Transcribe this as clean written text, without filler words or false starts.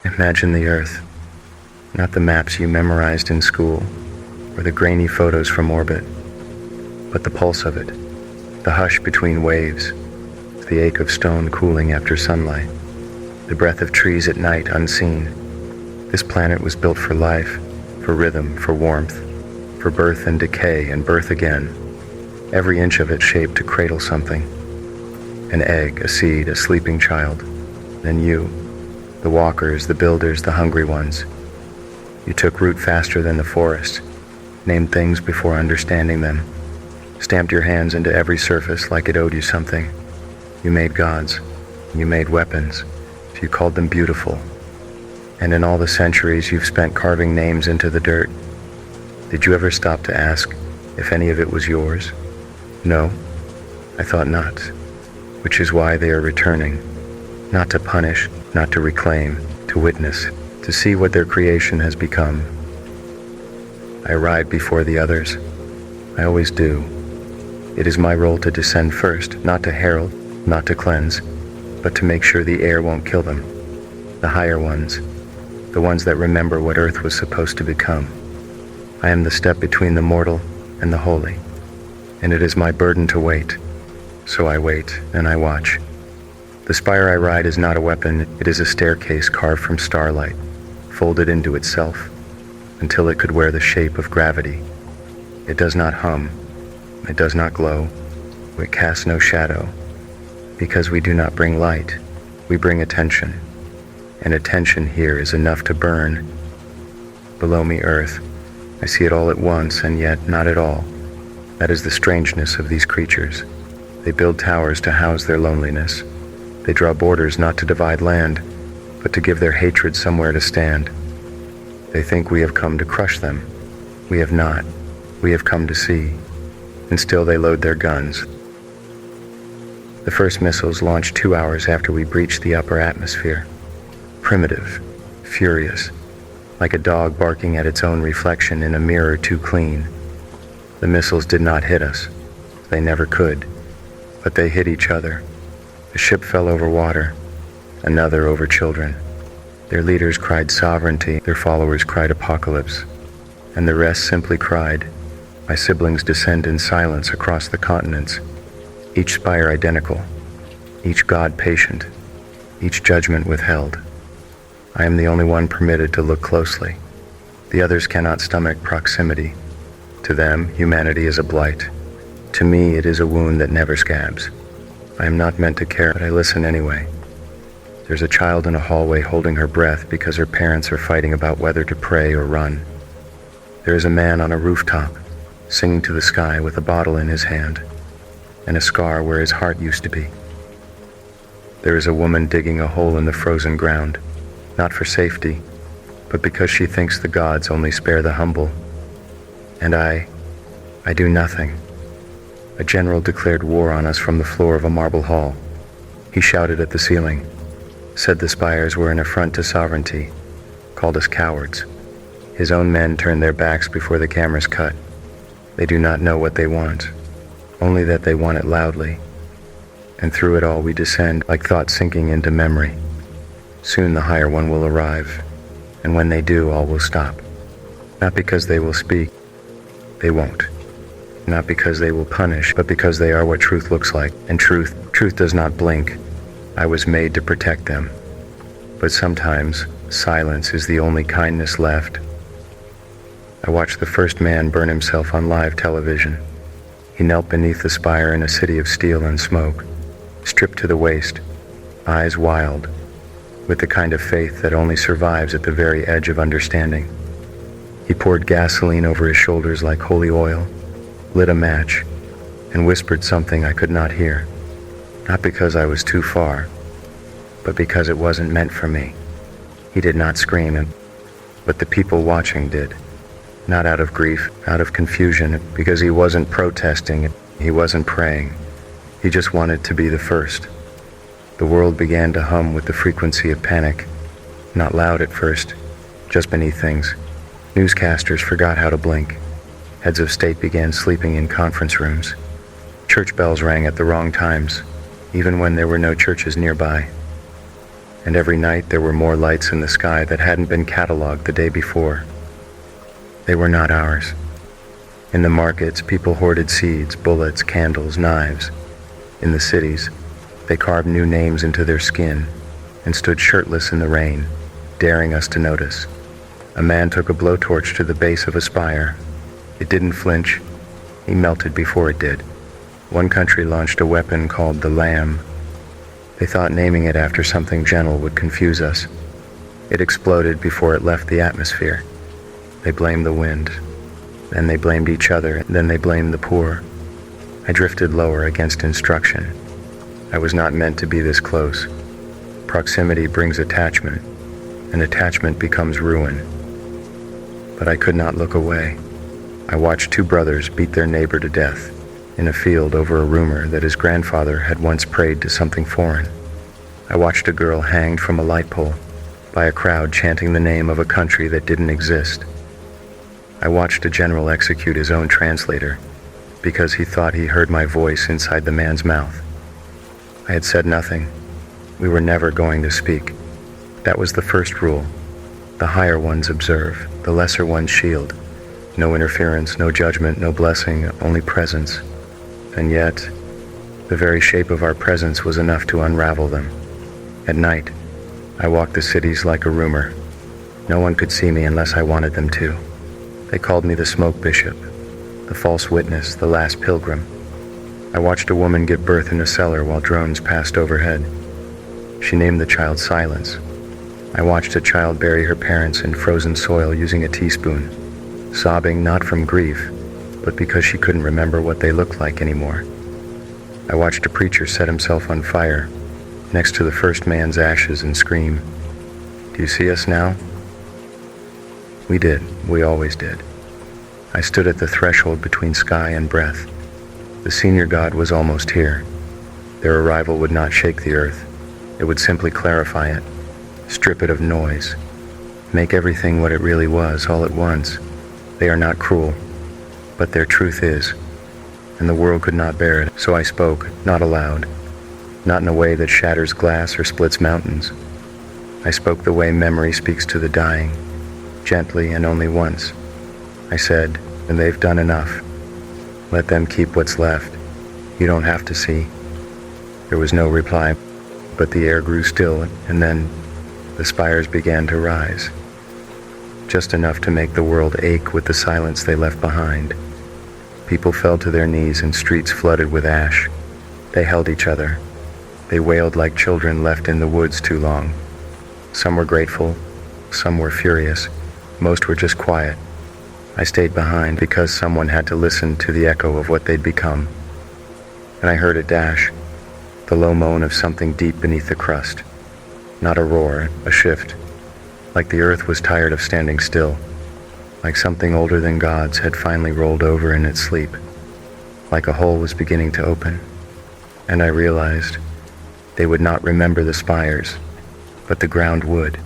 Imagine the Earth, not the maps you memorized in school or the grainy photos from orbit, but the pulse of it, the hush between waves, the ache of stone cooling after sunlight, the breath of trees at night unseen. This planet was built for life, for rhythm, for warmth, for birth and decay and birth again, every inch of it shaped to cradle something. An egg, a seed, a sleeping child. Then you, the walkers, the builders, the hungry ones. You took root faster than the forest, named things before understanding them, stamped your hands into every surface like it owed you something. You made gods, you made weapons, you called them beautiful. And in all the centuries you've spent carving names into the dirt, did you ever stop to ask if any of it was yours? No, I thought not, which is why they are returning, not to punish, not to reclaim, to witness, to see what their creation has become. I ride before the others. I always do. It is my role to descend first, not to herald, not to cleanse, but to make sure the air won't kill them. The higher ones, the ones that remember what Earth was supposed to become. I am the step between the mortal and the holy, and it is my burden to wait. So I wait and I watch. The spire I ride is not a weapon, it is a staircase carved from starlight, folded into itself, until it could wear the shape of gravity. It does not hum, it does not glow, it casts no shadow, because we do not bring light, we bring attention, and attention here is enough to burn. Below me, Earth, I see it all at once, and yet not at all. That is the strangeness of these creatures. They build towers to house their loneliness. They draw borders not to divide land, but to give their hatred somewhere to stand. They think we have come to crush them. We have not. We have come to see. And still they load their guns. The first missiles launched 2 hours after we breached the upper atmosphere. Primitive, furious, like a dog barking at its own reflection in a mirror too clean. The missiles did not hit us. They never could. But they hit each other. A ship fell over water, another over children. Their leaders cried sovereignty, their followers cried apocalypse, and the rest simply cried. My siblings descend in silence across the continents, each spire identical, each god patient, each judgment withheld. I am the only one permitted to look closely. The others cannot stomach proximity. To them, humanity is a blight. To me, it is a wound that never scabs. I am not meant to care, but I listen anyway. There's a child in a hallway holding her breath because her parents are fighting about whether to pray or run. There is a man on a rooftop, singing to the sky with a bottle in his hand, and a scar where his heart used to be. There is a woman digging a hole in the frozen ground, not for safety, but because she thinks the gods only spare the humble. And I do nothing. A general declared war on us from the floor of a marble hall. He shouted at the ceiling, said the spires were an affront to sovereignty, called us cowards. His own men turned their backs before the cameras cut. They do not know what they want, only that they want it loudly. And through it all we descend like thought sinking into memory. Soon the higher one will arrive, and when they do, all will stop. Not because they will speak, they won't. Not because they will punish, but because they are what truth looks like. And truth does not blink. I was made to protect them. But sometimes, silence is the only kindness left. I watched the first man burn himself on live television. He knelt beneath the spire in a city of steel and smoke, stripped to the waist, eyes wild, with the kind of faith that only survives at the very edge of understanding. He poured gasoline over his shoulders like holy oil, lit a match, and whispered something I could not hear, not because I was too far, but because it wasn't meant for me. He did not scream, but the people watching did, not out of grief, out of confusion, because he wasn't protesting, he wasn't praying, he just wanted to be the first. The world began to hum with the frequency of panic, not loud at first, just beneath things. Newscasters forgot how to blink. Heads of state began sleeping in conference rooms. Church bells rang at the wrong times, even when there were no churches nearby. and every night there were more lights in the sky that hadn't been cataloged the day before. They were not ours. In the markets, people hoarded seeds, bullets, candles, knives. In the cities, they carved new names into their skin and stood shirtless in the rain, daring us to notice. A man took a blowtorch to the base of a spire. It didn't flinch. He melted before it did. One country launched a weapon called the Lamb. They thought naming it after something gentle would confuse us. It exploded before it left the atmosphere. They blamed the wind. Then they blamed each other. Then they blamed the poor. I drifted lower against instruction. I was not meant to be this close. Proximity brings attachment, and attachment becomes ruin. But I could not look away. I watched two brothers beat their neighbor to death in a field over a rumor that his grandfather had once prayed to something foreign. I watched a girl hanged from a light pole by a crowd chanting the name of a country that didn't exist. I watched a general execute his own translator because he thought he heard my voice inside the man's mouth. I had said nothing. We were never going to speak. That was the first rule. The higher ones observe, the lesser ones shield. No interference, no judgment, no blessing, only presence. And yet, the very shape of our presence was enough to unravel them. At night, I walked the cities like a rumor. No one could see me unless I wanted them to. They called me the smoke bishop, the false witness, the last pilgrim. I watched a woman give birth in a cellar while drones passed overhead. She named the child Silence. I watched a child bury her parents in frozen soil using a teaspoon, sobbing not from grief, but because she couldn't remember what they looked like anymore. I watched a preacher set himself on fire next to the first man's ashes and scream, "Do you see us now?" We did. We always did. I stood at the threshold between sky and breath. The senior god was almost here. Their arrival would not shake the earth. It would simply clarify it, strip it of noise, make everything what it really was all at once. They are not cruel, but their truth is, and the world could not bear it. So I spoke, not aloud, not in a way that shatters glass or splits mountains. I spoke the way memory speaks to the dying, gently and only once. I said, "And they've done enough. Let them keep what's left. You don't have to see." There was no reply, but the air grew still, and then the spires began to rise. Just enough to make the world ache with the silence they left behind. People fell to their knees and streets flooded with ash. They held each other. They wailed like children left in the woods too long. Some were grateful, some were furious, most were just quiet. I stayed behind because someone had to listen to the echo of what they'd become. And I heard a dash, the low moan of something deep beneath the crust. Not a roar, a shift. Like the earth was tired of standing still. Like something older than gods had finally rolled over in its sleep. Like a hole was beginning to open. And I realized they would not remember the spires, but the ground would.